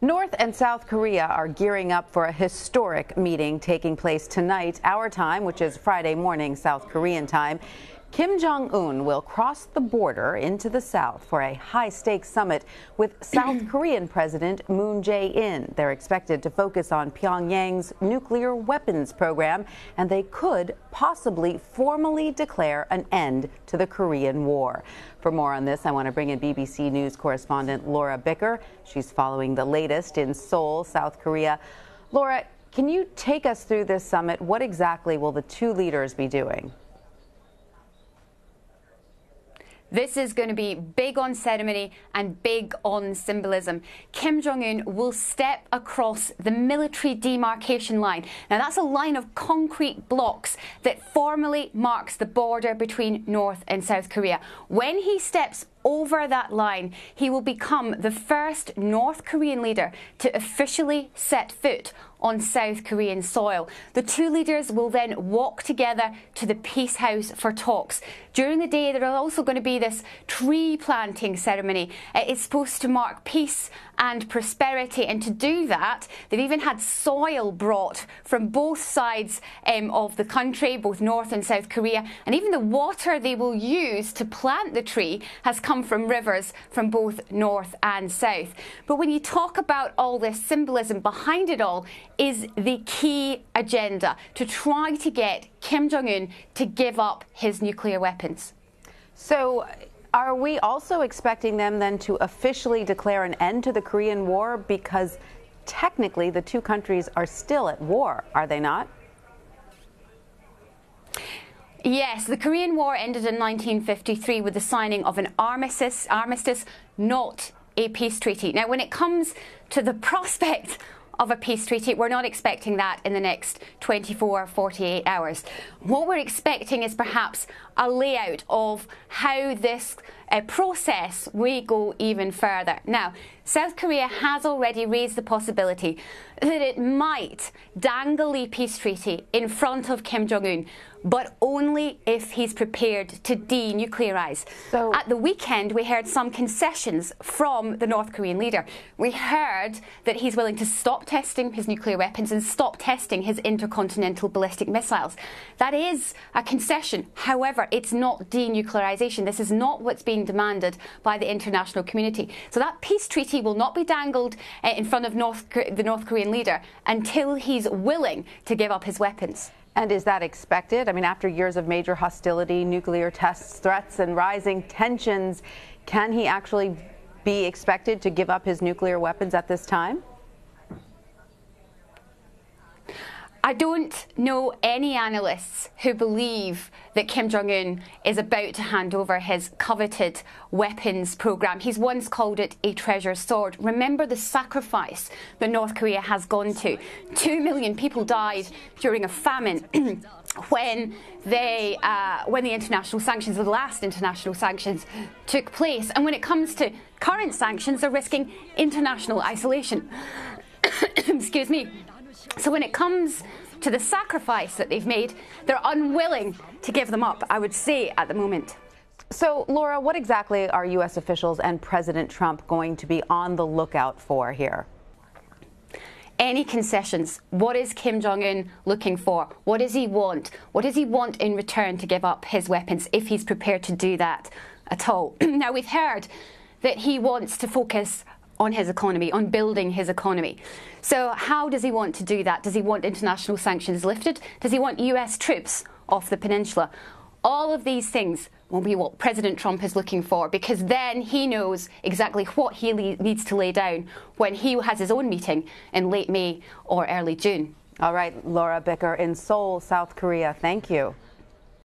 North and South Korea are gearing up for a historic meeting taking place tonight, our time, which is Friday morning, South Korean time. Kim Jong Un will cross the border into the South for a high-stakes summit with South Korean President Moon Jae-In. They're expected to focus on Pyongyang's nuclear weapons program, and they could possibly formally declare an end to the Korean War. For more on this, I want to bring in BBC News correspondent Laura Bicker. She's following the latest in Seoul, South Korea. Laura, can you take us through this summit? What exactly will the two leaders be doing? This is going to be big on ceremony and big on symbolism. Kim Jong-un will step across the military demarcation line. Now, that's a line of concrete blocks that formally marks the border between North and South Korea. When he steps over that line, he will become the first North Korean leader to officially set foot on South Korean soil. The two leaders will then walk together to the Peace House for talks. During the day, there is also going to be this tree planting ceremony. It's supposed to mark peace and prosperity, and to do that, they've even had soil brought from both sides of the country, both North and South Korea, and even the water they will use to plant the tree has come from rivers from both North and South. But when you talk about all this symbolism, behind it all is the key agenda to try to get Kim Jong-un to give up his nuclear weapons. So, are we also expecting them then to officially declare an end to the Korean War? Because technically the two countries are still at war, are they not? Yes, the Korean War ended in 1953 with the signing of an armistice, not a peace treaty. Now, when it comes to the prospect of a peace treaty, we're not expecting that in the next 24, 48 hours. What we're expecting is perhaps a layout of how this process will go even further. Now, South Korea has already raised the possibility that it might dangle a peace treaty in front of Kim Jong-un, but only if he's prepared to denuclearize. So, at the weekend, we heard some concessions from the North Korean leader. We heard that he's willing to stop testing his nuclear weapons and stop testing his intercontinental ballistic missiles. That is a concession. However, it's not denuclearization. This is not what's being demanded by the international community. So that peace treaty will not be dangled in front of the North Korean leader until he's willing to give up his weapons. And is that expected? I mean, after years of major hostility, nuclear tests, threats, and rising tensions, can he actually be expected to give up his nuclear weapons at this time? I don't know any analysts who believe that Kim Jong-un is about to hand over his coveted weapons program. He's once called it a treasure sword. Remember the sacrifice that North Korea has gone to. 2 million people died during a famine when the international sanctions, the last international sanctions, took place. And when it comes to current sanctions, they're risking international isolation. Excuse me. So when it comes to the sacrifice that they've made, they're unwilling to give them up, I would say, at the moment. So, Laura, what exactly are U.S. officials and President Trump going to be on the lookout for here? Any concessions. What is Kim Jong-un looking for? What does he want? What does he want in return to give up his weapons, if he's prepared to do that at all? Now, we've heard that he wants to focus on his economy, on building his economy. So how does he want to do that? Does he want international sanctions lifted? Does he want US troops off the peninsula? All of these things will be what President Trump is looking for, because then he knows exactly what he needs to lay down when he has his own meeting in late May or early June. All right, Laura Bicker in Seoul, South Korea. Thank you.